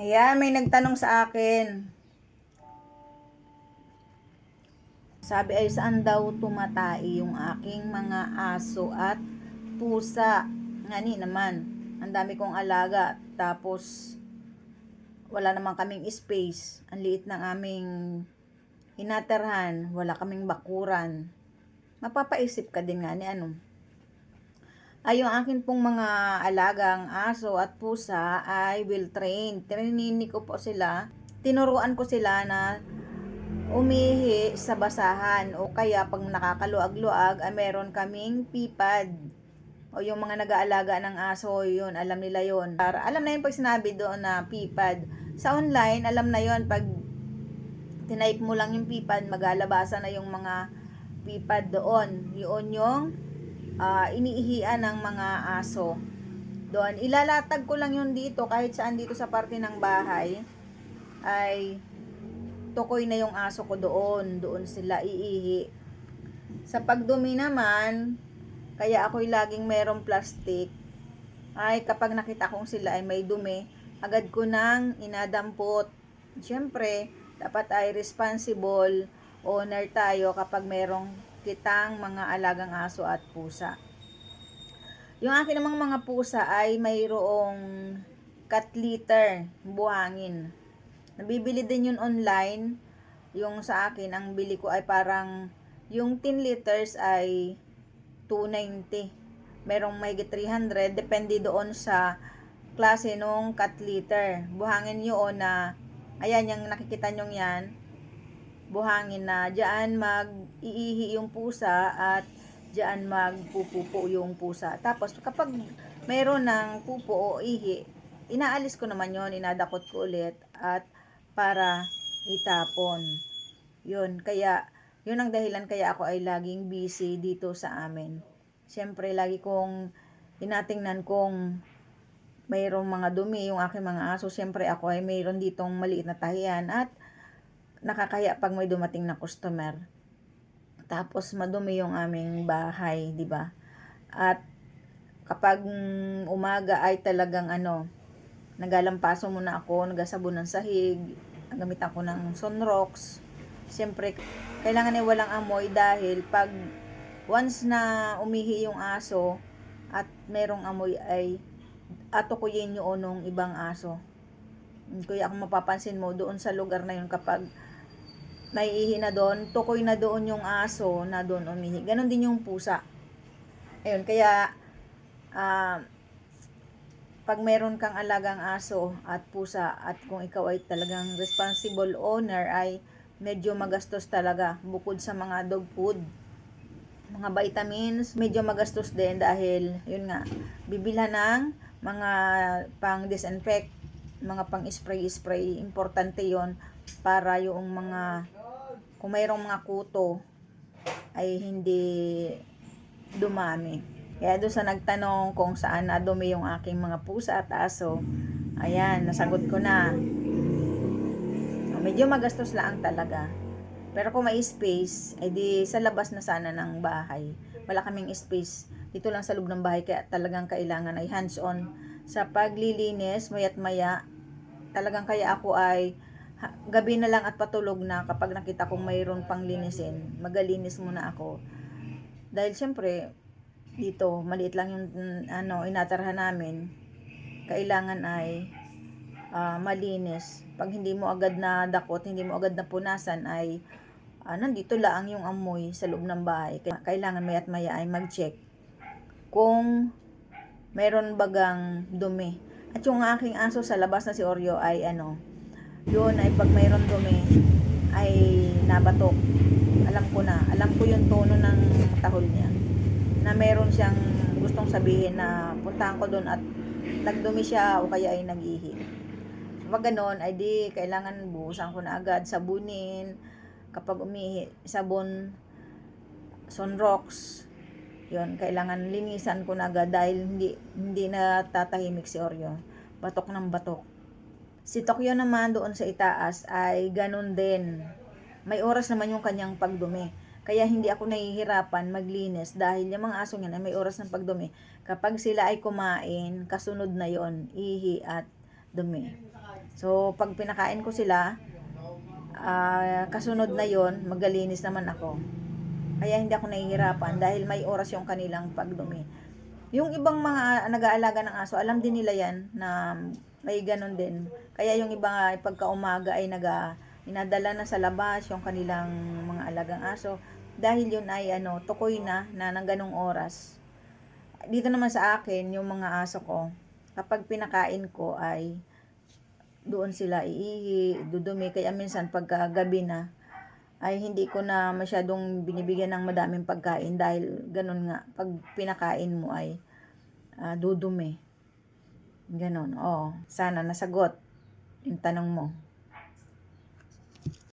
Ayan, may nagtanong sa akin. Sabi ay saan daw tumatai yung aking mga aso at pusa. Ngani naman, ang dami kong alaga. Tapos, wala naman kaming space. Ang liit ng aming inaterhan. Wala kaming bakuran. Mapapaisip ka din nga ni ano. Ay yung akin pong mga alagang aso at pusa ay well trained. Trinini ko po sila. Tinuruan ko sila na umihi sa basahan o kaya pag nakakaluag-luag ay meron kaming pipad o yung mga nag-aalaga ng aso, yun, alam nila yun. Alam na yun pag sinabi doon na pipad. Sa online, alam na yun pag tinype mo lang yung pipad, maglalabasan na yung mga pipad doon. Yun yung iniihian ng mga aso. Doon, ilalatag ko lang yun dito kahit saan dito sa parte ng bahay ay tukoy na yung aso ko doon sila iihi. Sa pagdumi naman, kaya ako'y laging merong plastic, ay kapag nakita kong sila ay may dumi, agad ko nang inadampot. Siyempre, dapat ay responsible owner tayo kapag merong kitang mga alagang aso at pusa. Yung akin namang mga pusa ay mayroong cat litter, buhangin. Nabibili din yun online. Yung sa akin, ang bili ko ay parang, yung 10 liters ay 290. Merong may 300, depende doon sa klase nung cat litter. Buhangin yun na, ayan, yung nakikita nyo yan, buhangin na, diyan mag-iihi yung pusa at diyan magpupupo yung pusa. Tapos, kapag mayroon ng pupo o ihi, inaalis ko naman yon, inadakot ko ulit at para itapon. Yun, kaya, yun ang dahilan kaya ako ay laging busy dito sa amin. Siyempre, lagi kong tinatingnan kung mayroong mga dumi yung aking mga aso. Siyempre, ako ay mayroon ditong maliit na tahiyan at nakakaya pag may dumating na customer. Tapos, madumi yung aming bahay, di ba? At kapag umaga ay talagang nagalampaso muna ako, nagasabon ng sahig, gamit ako ng Sunrox. Siyempre, kailangan ay walang amoy dahil pag once na umihi yung aso at merong amoy ay atukuyin yun nung ibang aso. Kaya kung mapapansin mo doon sa lugar na yun, kapag may ihi na doon, tukoy na doon yung aso na doon umihi. Ganon din yung pusa. Ayun, kaya pag meron kang alagang aso at pusa at kung ikaw ay talagang responsible owner ay medyo magastos talaga. Bukod sa mga dog food, mga vitamins, medyo magastos din dahil yun nga, bibilhan ng mga pang disinfect, mga pang spray, importante yon para yung mga, kung mayroong mga kuto ay hindi dumami. Kaya doon sa nagtanong kung saan nadumi yung aking mga pusa at aso, ayan, nasagot ko na. Medyo magastos lang talaga. Pero kung may space, edi sa labas na sana ng bahay. Wala kaming space dito lang sa loob ng bahay, kaya talagang kailangan ay hands-on sa paglilinis, maya't maya. Talagang kaya ako ay gabi na lang at patulog na kapag nakita kong mayroon pang linisin, magalinis muna ako. Dahil siyempre, dito, maliit lang yung inatarhan namin. Kailangan ay malinis. Pag hindi mo agad na dakot, hindi mo agad na punasan, ay nandito lang yung amoy sa loob ng bahay. Kailangan maya't maya ay mag-check kung meron bagang dumi. At yung aking aso sa labas na si Oreo ay yun ay pag mayroon dumi ay nabatok. Alam ko yung tono ng tahol niya na meron siyang gustong sabihin na puntahan ko doon at nagdumi siya o kaya ay nag-ihi. Pag ganon ay di kailangan buhusan ko na agad, sabunin. Kapag umihi, sabon, Sunrox, yun, kailangan linisan ko na agad dahil hindi na tatahimik si Oreo, batok ng batok. Si Tokyo naman doon sa itaas ay ganun din, may oras naman yung kanyang pagdumi, kaya hindi ako nahihirapan maglinis dahil yung mga aso niyan ay may oras ng pagdumi. Kapag sila ay kumain, kasunod na yon, ihi at dumi. So, pag pinakain ko sila, kasunod na yon magalinis naman ako. Kaya hindi ako nahihirapan dahil may oras yung kanilang pagdumi. Yung ibang mga nag-aalaga ng aso, alam din nila yan na may ganun din. Kaya yung iba nga, pagka-umaga ay inadala na sa labas yung kanilang mga alagang aso. Dahil yun ay tukoy na ng ganung oras. Dito naman sa akin, yung mga aso ko, kapag pinakain ko ay doon sila iihi, dudumi. Kaya minsan pagka gabi na, ay hindi ko na masyadong binibigyan ng madaming pagkain dahil ganun nga, pag pinakain mo ay dudumi. Ganon. Sana nasagot yung tanong mo.